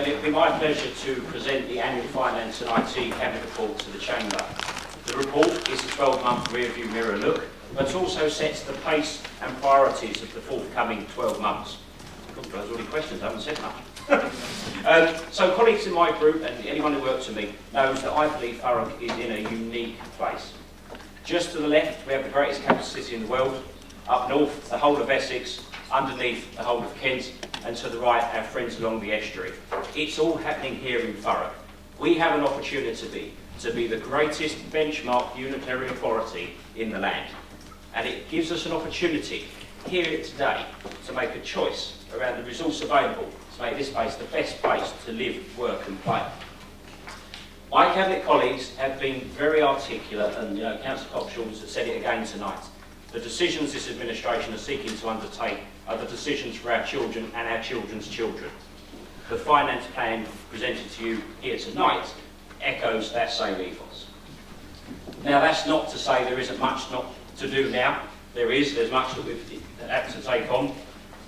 and it will be my pleasure to present the annual Finance and IT Cabinet Report to the Chamber. The report is a 12-month rearview mirror look, but also sets the pace and priorities of the forthcoming 12 months. There's already questions, I haven't said much. So colleagues in my group and anyone who works with me knows that I believe Thurrock is in a unique place. Just to the left we have the greatest capital city in the world, up north the whole of Essex, underneath the whole of Kent, and to the right our friends along the estuary. It's all happening here in Thurrock. We have an opportunity to be the greatest benchmark unitary authority in the land, and it gives us an opportunity here today to make a choice around the resource available to make this place the best place to live, work and play. My Cabinet colleagues have been very articulate, and Councillor Coxall's has said it again tonight. The decisions this administration are seeking to undertake are the decisions for our children and our children's children. The finance plan presented to you here tonight echoes that same ethos. Now that's not to say there isn't much not to do now. There's much that we've had to take on.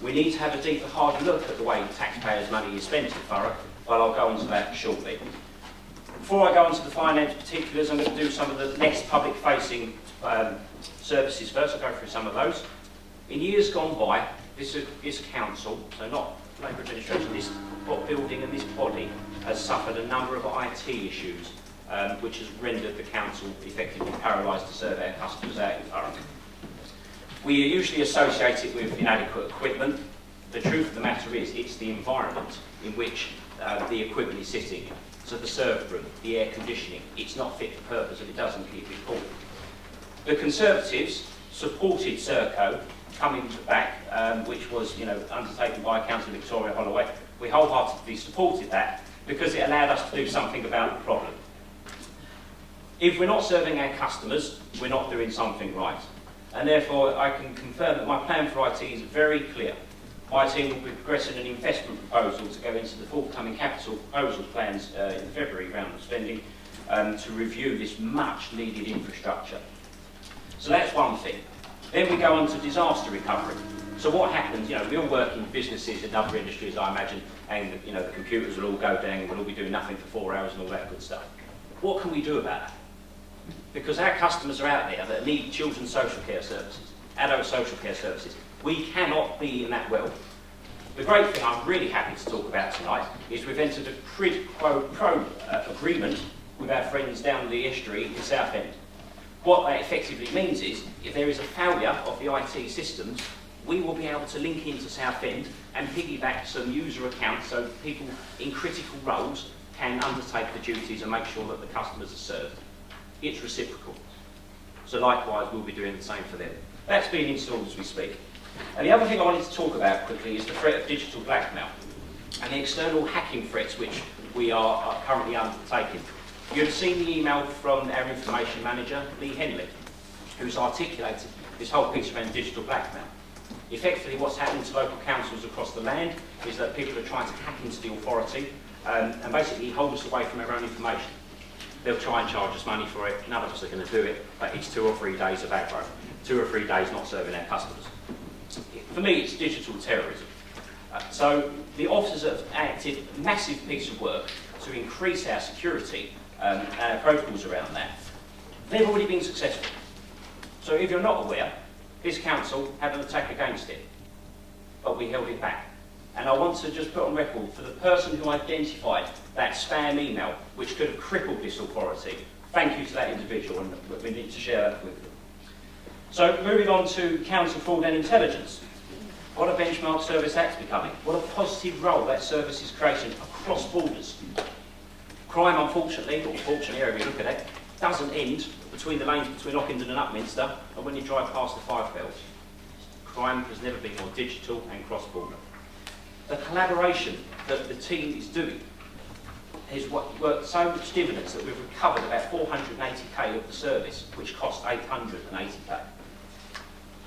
We need to have a deeper, harder look at the way taxpayers' money is spent in Thurrock, but I'll go on to that shortly. Before I go on to the finance particulars, I'm going to do some of the next public-facing services first. I'll go through some of those. In years gone by, this council, so not Labour administration, this building and this body has suffered a number of IT issues, which has rendered the council effectively paralysed to serve our customers out in Thurrock. We are usually associated with inadequate equipment. The truth of the matter is, it's the environment in which the equipment is sitting. So the serve room, the air conditioning, it's not fit for purpose and it doesn't keep it cool. The Conservatives supported Serco coming back, which was undertaken by Councillor Victoria Holloway. We wholeheartedly supported that because it allowed us to do something about the problem. If we're not serving our customers, we're not doing something right. And therefore I can confirm that my plan for IT is very clear. My team will be progressing an investment proposal to go into the forthcoming capital proposal plans in the February round of spending to review this much needed infrastructure. So that's one thing. Then we go on to disaster recovery. So what happens, we all work in businesses and other industries I imagine, and the computers will all go down and we'll all be doing nothing for 4 hours and all that good stuff. What can we do about that? Because our customers are out there that need children's social care services, adult social care services. We cannot be in that world. The great thing I'm really happy to talk about tonight is we've entered a quid pro quo agreement with our friends down the estuary in Southend. What that effectively means is, if there is a failure of the IT systems, we will be able to link into Southend and piggyback some user accounts so people in critical roles can undertake the duties and make sure that the customers are served. It's reciprocal. So likewise, we'll be doing the same for them. That's being installed as we speak. And the other thing I wanted to talk about quickly is the threat of digital blackmail and the external hacking threats which we are currently undertaking. You've seen the email from our information manager, Lee Henley, who's articulated this whole piece around digital blackmail. Effectively, what's happening to local councils across the land is that people are trying to hack into the authority and basically hold us away from our own information. They'll try and charge us money for it. None of us are going to do it, but it's 2 or 3 days of aggro, 2 or 3 days not serving our customers. For me, it's digital terrorism. So the officers have acted a massive piece of work to increase our security and our protocols around that. They've already been successful. So if you're not aware, this council had an attack against it, but we held it back. And I want to just put on record, for the person who identified that spam email, which could have crippled this authority, thank you to that individual, and we need to share that with them. So moving on to council fraud and intelligence. What a benchmark service that's becoming. What a positive role that service is creating across borders. Crime, unfortunately, or fortunately, however you look at it, doesn't end between the lanes between Ockenden and Upminster and when you drive past the Five Bells. Crime has never been more digital and cross-border. The collaboration that the team is doing has worked so much dividends that we've recovered about 480k of the service, which cost 880k.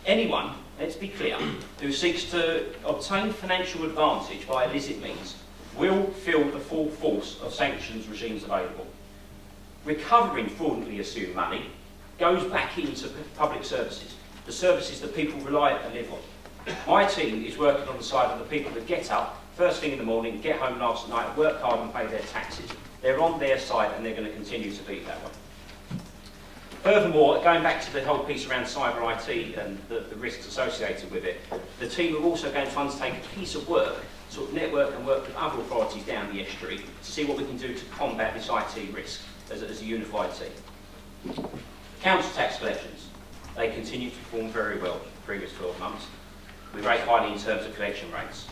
Anyone, let's be clear, who seeks to obtain financial advantage by illicit means will feel the full force of sanctions regimes available. Recovering fraudulently assumed money goes back into public services, the services that people rely and live on. My team is working on the side of the people that get up first thing in the morning, get home last night, work hard and pay their taxes. They're on their side and they're going to continue to be that way. Furthermore, going back to the whole piece around cyber IT and the risks associated with it, the team are also going to undertake a piece of work, sort of network and work with other authorities down the estuary to see what we can do to combat this IT risk as a unified team. Council tax collections, they continue to perform very well for the previous 12 months. We rate highly in terms of collection rates.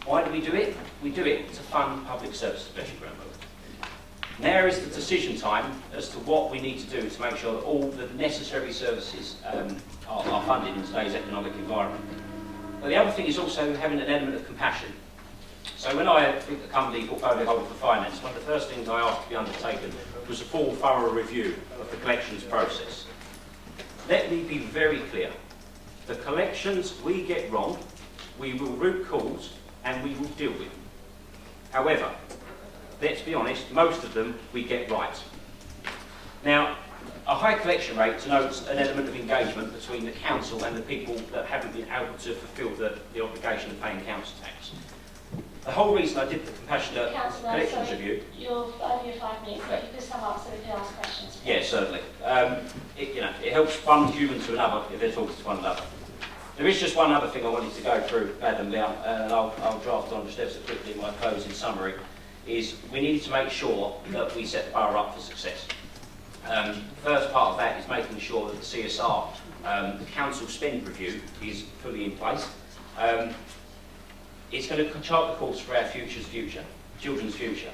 Why do we do it? We do it to fund public services, especially groundwork. Now is the decision time as to what we need to do to make sure that all the necessary services are funded in today's economic environment. But the other thing is also having an element of compassion. So when I think the company portfolio holder for finance, one of the first things I asked to be undertaken was a full, thorough review of the collections process. Let me be very clear. The collections we get wrong, we will root cause and we will deal with. However, let's be honest, most of them we get right. Now, a high collection rate denotes an element of engagement between the council and the people that haven't been able to fulfil the obligation of paying council tax. The whole reason I did the compassionate collections review... You're only 5 minutes, but you could sum up so we can ask questions. Yes, certainly. It helps one human to another if they're talking to one another. There is just one other thing I wanted to go through, Madam Leon, and I'll draft on just ever so quickly in my closing summary, is we need to make sure that we set the borough up for success. The first part of that is making sure that the CSR, the council spend review, is fully in place. It's going to chart the course for our children's future.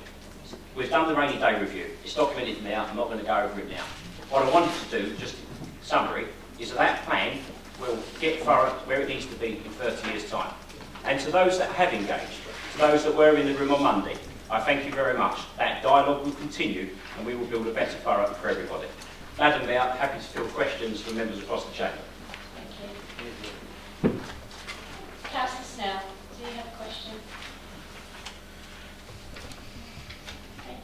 We've done the rainy day review. It's documented now. I'm not going to go over it now. What I wanted to do, just in summary, is that plan will get Thurrock where it needs to be in 30 years' time. And to those that have engaged, to those that were in the room on Monday, I thank you very much. That dialogue will continue and we will build a better Thurrock for everybody. Madam Mayor, happy to field questions from members across the chamber. Thank you. Councillor Snell, do you have a question? Okay.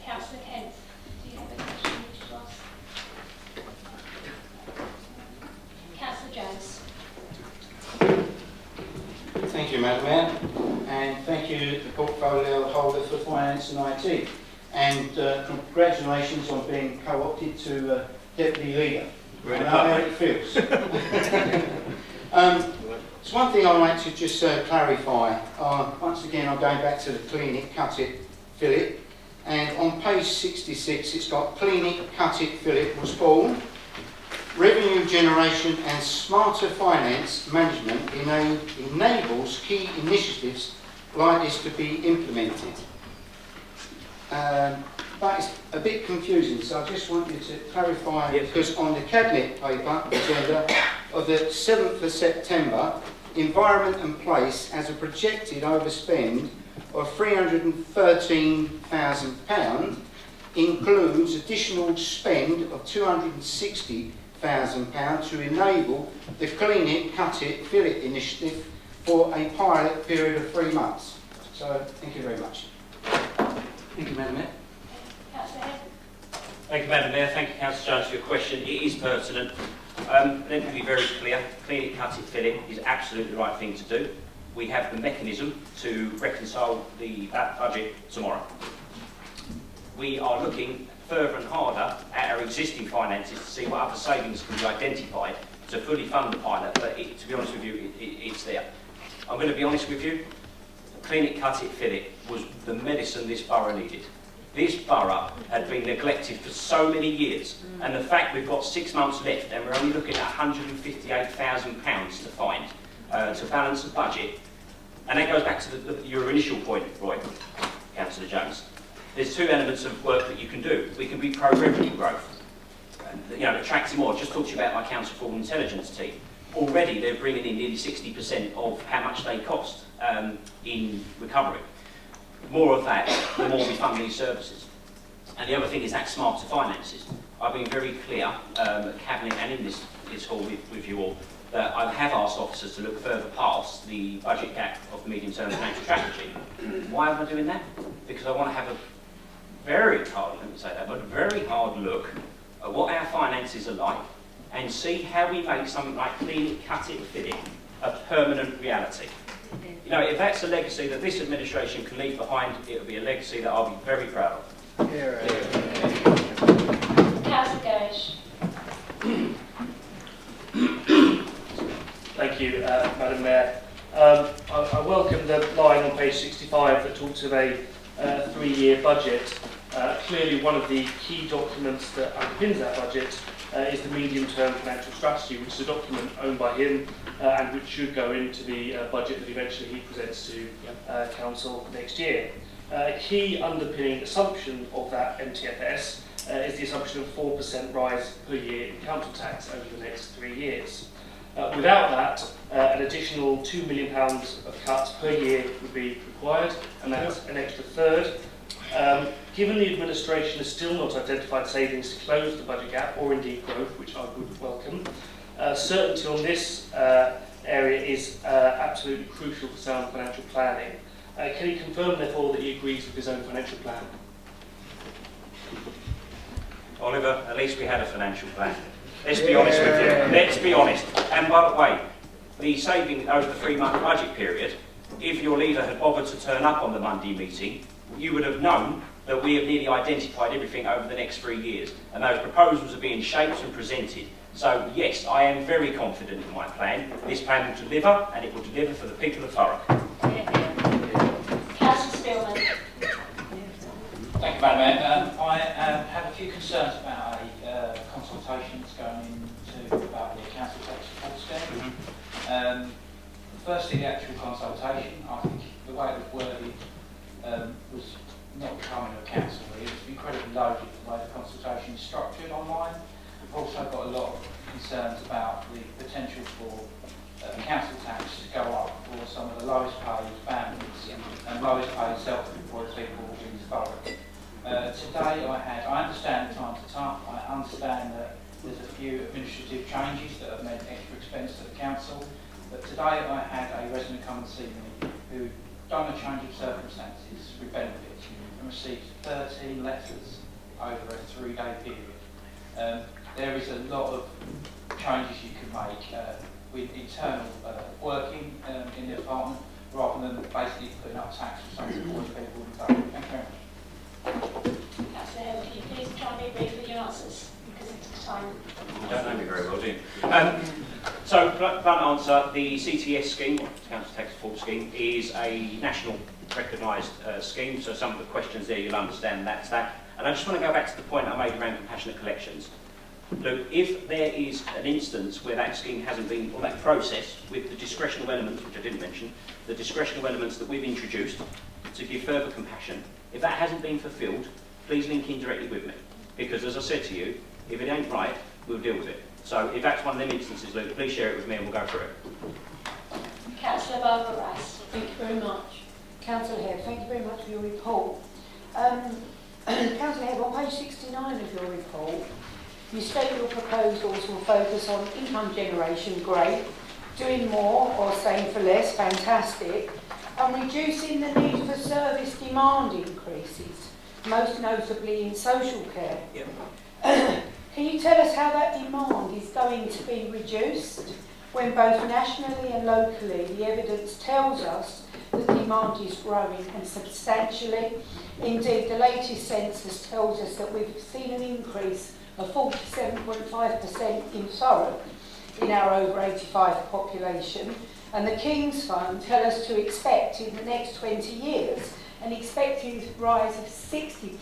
Councillor Kent, do you have a question you wish to ask? Councillor Jones. Thank you, Madam Mayor, and thank you, the portfolio holder for finance and IT. And congratulations on being co-opted to deputy leader. I know how it feels. So one thing I'd like to just clarify. Once again, I'm going back to the clean it, cut it, fill it. And on page 66, it's got clean it, cut it, fill it was born. Revenue generation and smarter finance management enables key initiatives like this to be implemented. But it's a bit confusing, so I just want you to clarify, because on the Cabinet paper agenda of the 7th of September, Environment and Place has a projected overspend of £313,000, includes additional spend of £260,000 to enable the Clean It, Cut It, Fill It initiative for a pilot period of 3 months. So, thank you very much. Thank you, Madam Mayor. Councillor Head. Thank you, Madam Mayor. Thank you, Councillor Jones, for your question. It is pertinent. Let me be very clear. Clean it, cut it, fill it is absolutely the right thing to do. We have the mechanism to reconcile that budget tomorrow. We are looking further and harder at our existing finances to see what other savings can be identified to fully fund the pilot, but to be honest with you, it's there. I'm going to be honest with you. Clean it, cut it, fill it was the medicine this borough needed. This borough had been neglected for so many years, and the fact we've got 6 months left and we're only looking at £158,000 to find to balance the budget, and that goes back to your initial point, Roy, Councillor Jones. There's 2 elements of work that you can do. We can be pro-revenue growth, attracting more. Just talked to you about my council fraud intelligence team. Already they're bringing in nearly 60% of how much they cost in recovery. More of that, the more we fund these services. And the other thing is that smarter finances. I've been very clear at Cabinet and in this hall with you all that I have asked officers to look further past the budget gap of the medium-term financial strategy. Why am I doing that? Because I want to have a very hard look at what our finances are like and see how we make something like clean it, cut it, fill it a permanent reality. You know, if that's a legacy that this administration can leave behind, it will be a legacy that I'll be very proud of. Councillor Gerrish. Thank you, Madam Mayor. I welcome the line on page 65 that talks of a 3-year budget. Clearly one of the key documents that underpins that budget is the medium-term financial strategy, which is a document owned by him and which should go into the budget that eventually he presents to Council next year. A key underpinning assumption of that MTFS is the assumption of 4% rise per year in council tax over the next 3 years. Without that, an additional £2 million of cuts per year would be required, and that's an extra third. Given the administration has still not identified savings to close the budget gap, or indeed growth, which I would welcome, certainty on this area is absolutely crucial for sound financial planning. Can he confirm, therefore, that he agrees with his own financial plan? Oliver, at least we had a financial plan. Let's be honest with you. Let's be honest. And by the way, the saving over the 3-month budget period, if your leader had bothered to turn up on the Monday meeting, you would have known that we have nearly identified everything over the next 3 years. And those proposals are being shaped and presented. So yes, I am very confident in my plan. This plan will deliver, and it will deliver for the people of Thurrock. Councillor Spillman. Thank you, Madam Mayor. I have a few concerns about a consultation that's going into about the council tax support scheme. Firstly, the actual consultation. I think the way it was worded was not becoming of council. It was incredibly loaded the way the consultation is structured online. I've also got a lot of concerns about the potential for council tax to go up for some of the lowest paid families and lowest paid self-employed people in Thurrock. Today I understand the times are tough. I understand that there's a few administrative changes that have meant extra expense to the council. But today I had a resident come and see me who done a change of circumstances with benefits and received 13 letters over a 3-day period. There is a lot of changes you can make with internal working in the department rather than basically putting up tax for some supported people in Thurrock. Thank you very much. Councillor Hill, can you please try and be brief with your answers, because it's time. You don't know me very well, do you? So, blunt answer, the CTS scheme, or Council Tax Support Scheme, is a national recognised scheme, so some of the questions there you'll understand that's that. And I just want to go back to the point I made around compassionate collections. Look, if there is an instance where that scheme hasn't been, or that process, with the discretional elements, which I didn't mention, the discretional elements that we've introduced to give further compassion, if that hasn't been fulfilled, please link in directly with me. Because as I said to you, if it ain't right, we'll deal with it. So if that's one of them instances, Luke, please share it with me and we'll go through it. Councillor Barbara Rice. Thank you very much. Councillor Hebb, thank you very much for your report. Councillor Hebb, on page 69 of your report, you state your proposals will focus on income generation, great, doing more or staying for less, fantastic, and reducing the need for service demand increases, most notably in social care. Yep. Can you tell us how that demand is going to be reduced when both nationally and locally the evidence tells us that demand is growing and substantially? Indeed, the latest census tells us that we've seen an increase of 47.5% in Thurrock in our over 85 population, and the King's Fund tell us to expect in the next 20 years an expected rise of 60%.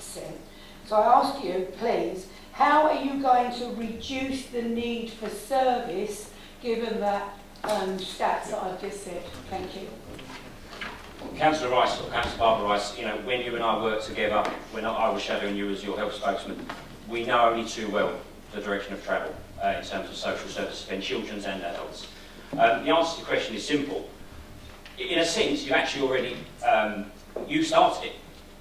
So I ask you, please, how are you going to reduce the need for service given that stats that I've just said? Thank you. Councillor Rice, or Councillor Barbara Rice, you know, when you and I worked together, when I was shadowing you as your health spokesman, we know only too well the direction of travel in terms of social services for children and adults. The answer to the question is simple. In a sense, you actually already, you started it.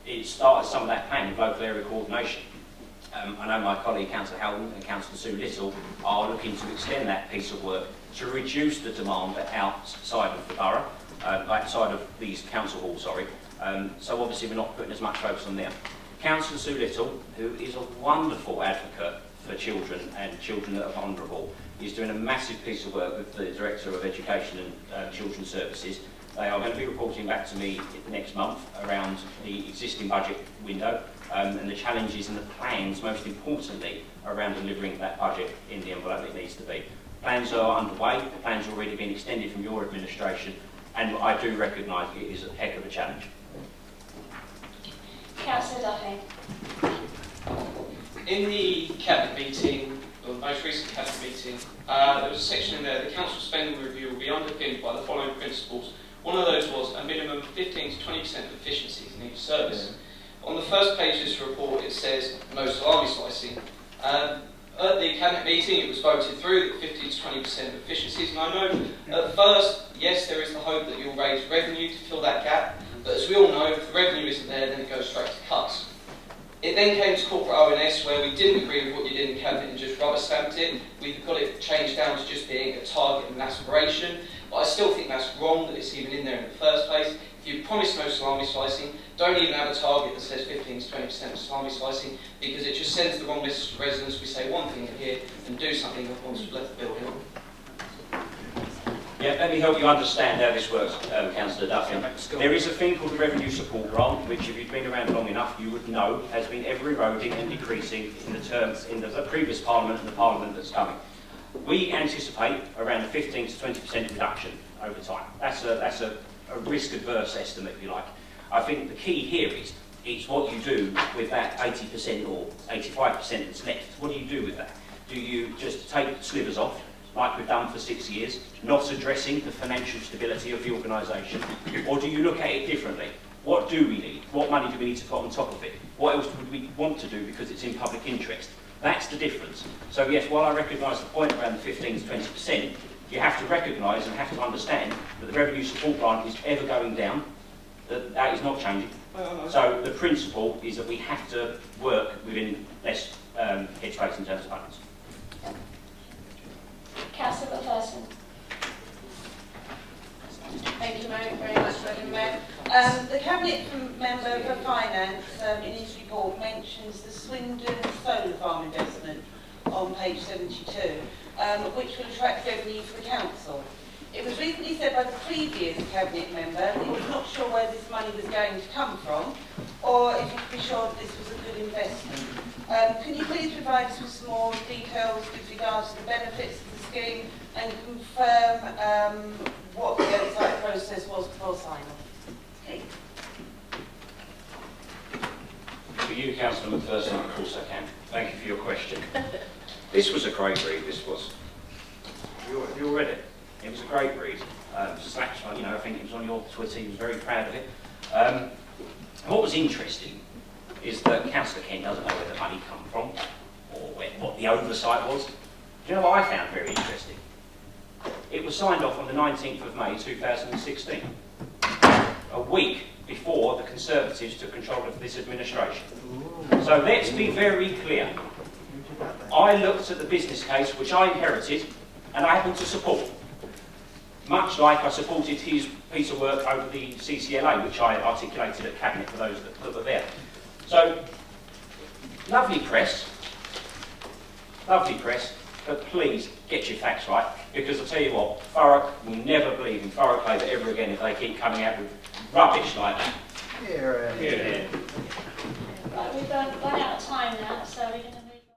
It started some of that plan with local area coordination. I know my colleague Councillor Howden and Councillor Sue Little are looking to extend that piece of work to reduce the demand outside of the borough, outside of these council halls, sorry. So obviously we're not putting as much focus on there. Councillor Sue Little, who is a wonderful advocate for children and children that are vulnerable, is doing a massive piece of work with the Director of Education and Children's Services. They are going to be reporting back to me next month around the existing budget window and the challenges and the plans, most importantly, around delivering that budget in the envelope it needs to be. Plans are underway, plans are already being extended from your administration, and I do recognise it is a heck of a challenge. Councillor Duffy. In the Cabinet meeting, or the most recent Cabinet meeting, there was a section in there: the Council spending review will be underpinned by the following principles. One of those was a minimum of 15 to 20% of efficiencies in each service. On the first page of this report, it says no salami slicing. At the Cabinet meeting, it was voted through that 15 to 20% of efficiencies, and I know at first, yes, there is the hope that you'll raise revenue to fill that gap, but as we all know, if the revenue isn't there, then it goes straight to cuts. It then came to corporate O&S, where we didn't agree with what you did in Cabinet and just rubber stamped it. We've got it changed down to just being a target and an aspiration, but I still think that's wrong that it's even in there in the first place. If you promise no salami slicing, don't even have a target that says 15 to 20% of salami slicing, because it just sends the wrong message to residents. We say one thing here and do something once we've left the building. Yeah, let me help you understand how this works, Councillor Duffy. There is a thing called the Revenue Support Grant, which if you've been around long enough, you would know has been ever eroding and decreasing in the terms in the previous Parliament and the Parliament that's coming. We anticipate around a 15 to 20% reduction over time. That's a risk-adverse estimate, if you like. I think the key here is it's what you do with that 80% or 85% that's left. What do you do with that? Do you just take slivers off, like we've done for 6 years, not addressing the financial stability of the organisation? Or do you look at it differently? What do we need? What money do we need to put on top of it? What else would we want to do because it's in public interest? That's the difference. So yes, while I recognise the point around the 15 to 20%, you have to recognise and have to understand that the revenue support grant is ever going down, that is not changing. So the principle is that we have to work within less headspace in terms of funds. Councillor McPherson. Thank you very much, Madam Mayor. The Cabinet Member for Finance in his report mentions the Swindon solar farm investment on page 72, which will attract revenue for the Council. It was recently said by the previous Cabinet Member that he was not sure where this money was going to come from, or if he could be sure that this was a good investment. Can you please provide us with some more details with regards to the benefits of the scheme and confirm what the oversight process was before sign-off? Okay. For you, Councillor McPherson, of course I can. Thank you for your question. This was a great read, this was. You all read it? It was a great read. Slash, you know, I think it was on your Twitter, he was very proud of it. What was interesting is that Councillor Kent doesn't know where the money come from, or what the oversight was. Do you know what I found very interesting? It was signed off on the 19th of May 2016, a week before the Conservatives took control of this administration. So let's be very clear. I looked at the business case which I inherited and I happened to support, much like I supported his piece of work over the CCLA, which I articulated at Cabinet for those that were there. So, lovely press, but please get your facts right, because I'll tell you what, Thurrock will never believe in Thurrock Labour ever again if they keep coming out with rubbish like that. Right, we've run out of time now.